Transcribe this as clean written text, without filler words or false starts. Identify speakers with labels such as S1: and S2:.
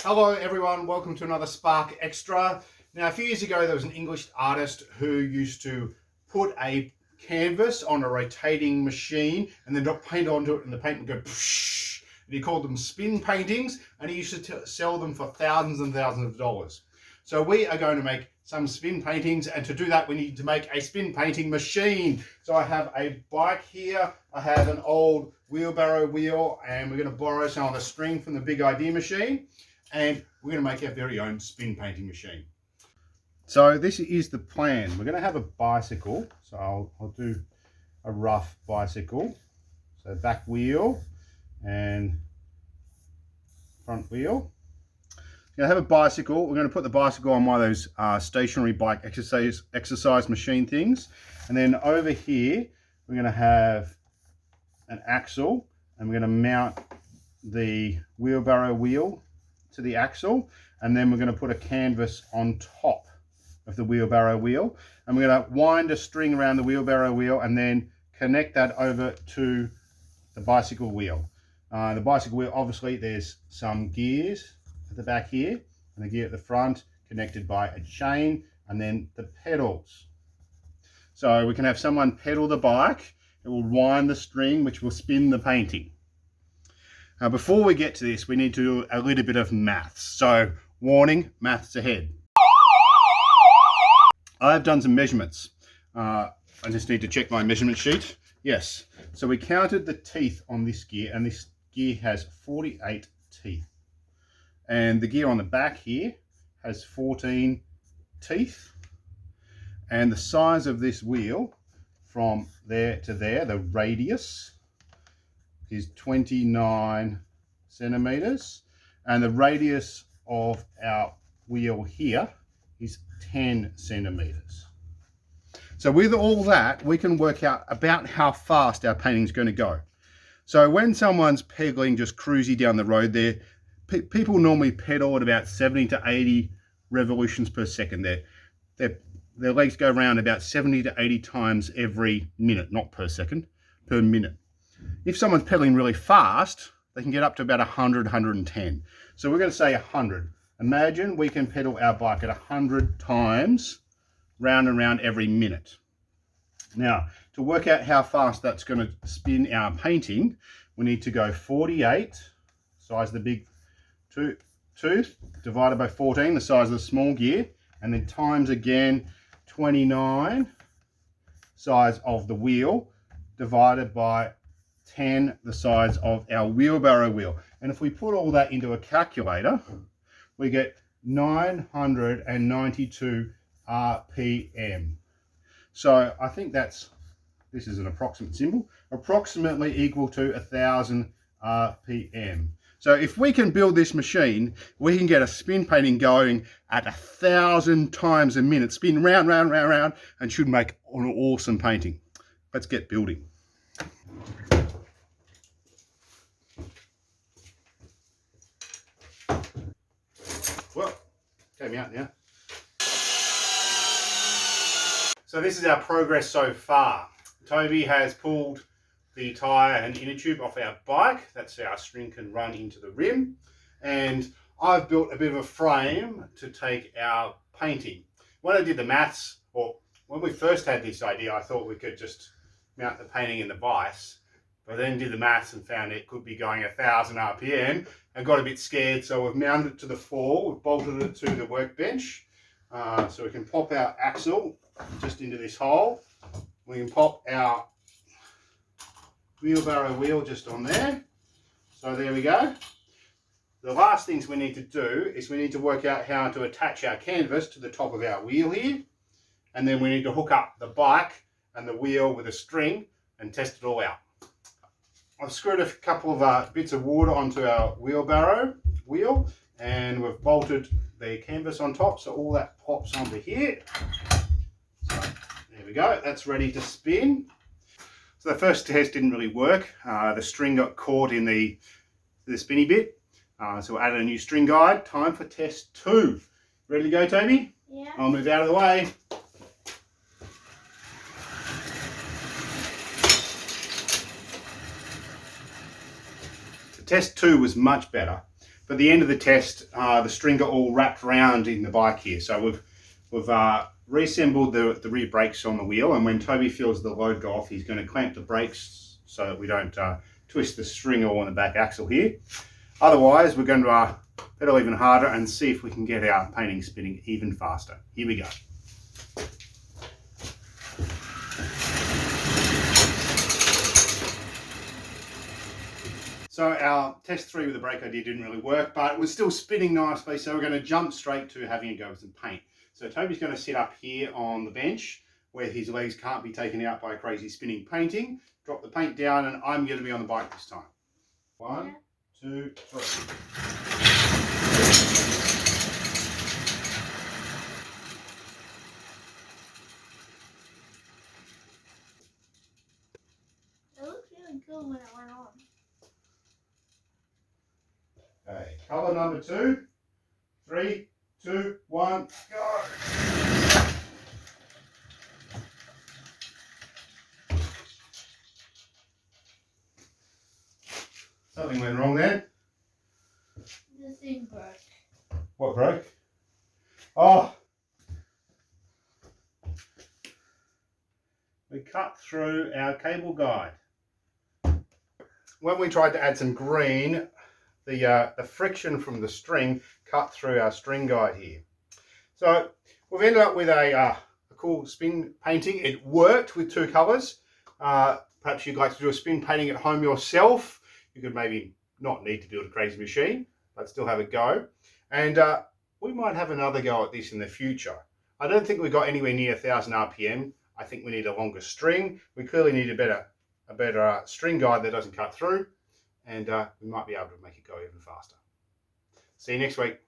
S1: Hello everyone, welcome to another Spark Extra. Now a few years ago there was an English artist who used to put a canvas on a rotating machine and then drop paint onto it and the paint would go psh, and he called them spin paintings, and he used to sell them for thousands and thousands of dollars. So we are going to make some spin paintings, and to do that we need to make a spin painting machine. So I have a bike here, I have an old wheelbarrow wheel, and we're going to borrow some of the string from the Big Idea machine, and we're going to make our very own spin painting machine. So this is the plan. We're going to have a bicycle, so I'll do a rough bicycle. So back wheel and front wheel. We're going to have a bicycle. We're going to put the bicycle on one of those stationary bike exercise machine things. And then over here, we're going to have an axle, and we're going to mount the wheelbarrow wheel to the axle. And then we're going to put a canvas on top of the wheelbarrow wheel. And we're going to wind a string around the wheelbarrow wheel and then connect that over to the bicycle wheel. The bicycle wheel, obviously, there's some gears at the back here, and the gear at the front connected by a chain, and then the pedals. So we can have someone pedal the bike, it will wind the string which will spin the painting. Now before we get to this, we need to do a little bit of maths. So warning, maths ahead. I've done some measurements. I just need to check my measurement sheet. Yes, so we counted the teeth on this gear, and this gear has 48 teeth. And the gear on the back here has 14 teeth. And the size of this wheel from there to there, the radius, is 29 centimeters. And the radius of our wheel here is 10 centimeters. So with all that, we can work out about how fast our painting is going to go. So when someone's pedaling, just cruising down the road there, people normally pedal at about 70 to 80 revolutions per second. Their legs go around about 70 to 80 times every minute, not per second, per minute. If someone's pedaling really fast, they can get up to about 100, 110. So we're going to say 100. Imagine we can pedal our bike at 100 times round and round every minute. Now, to work out how fast that's going to spin our painting, we need to go 48, size of the big tooth, divided by 14, the size of the small gear, and then times again 29, size of the wheel, divided by 10, the size of our wheelbarrow wheel. And if we put all that into a calculator, we get 992 RPM. So I think this is an approximate symbol, approximately equal to 1,000 RPM. So if we can build this machine, we can get a spin painting going at 1,000 times a minute, spin round, round, round, round, and should make an awesome painting. Let's get building. Well, came out now. So this is our progress so far. Toby has pulled the tyre and inner tube off our bike. That's so our string can run into the rim. And I've built a bit of a frame to take our painting. When I did the maths, or when we first had this idea, I thought we could just mount the painting in the vise, but then did the maths and found it could be going 1,000 RPM and got a bit scared. So we've mounted it to the floor, we've bolted it to the workbench. So we can pop our axle just into this hole. We can pop our wheelbarrow wheel just on there. So there we go. The last things we need to do is we need to work out how to attach our canvas to the top of our wheel here. And then we need to hook up the bike and the wheel with a string and test it all out. I've screwed a couple of bits of wood onto our wheelbarrow wheel, and we've bolted the canvas on top, so all that pops onto here. So there we go, that's ready to spin. So the first test didn't really work. The string got caught in the spinny bit. So we added a new string guide. Time for test 2. Ready to go, Toby?
S2: Yeah.
S1: I'll move out of the way. Test 2 was much better. But at the end of the test, the string got all wrapped around in the bike here. So we've reassembled the rear brakes on the wheel, and when Toby feels the load go off, he's going to clamp the brakes so that we don't twist the string all on the back axle here. Otherwise, we're going to pedal even harder and see if we can get our painting spinning even faster. Here we go. So our test 3 with the brake idea didn't really work, but it was still spinning nicely, so we're going to jump straight to having a go with some paint. So Toby's going to sit up here on the bench where his legs can't be taken out by a crazy spinning painting. Drop the paint down, and I'm going to be on the bike this time. 1, 2, 3.
S2: It looked really good when it went on.
S1: Okay, colour number 2. 3, 2, 1, go! Something went wrong there.
S2: The thing broke.
S1: What broke? Oh! We cut through our cable guide. When we tried to add some green, the friction from the string cut through our string guide here. So we've ended up with a cool spin painting. It worked with 2 colours. Perhaps you'd like to do a spin painting at home yourself. You could maybe not need to build a crazy machine, but still have a go. And we might have another go at this in the future. I don't think we got anywhere near 1000 RPM. I think we need a longer string. We clearly need a better string guide that doesn't cut through. And we might be able to make it go even faster. See you next week.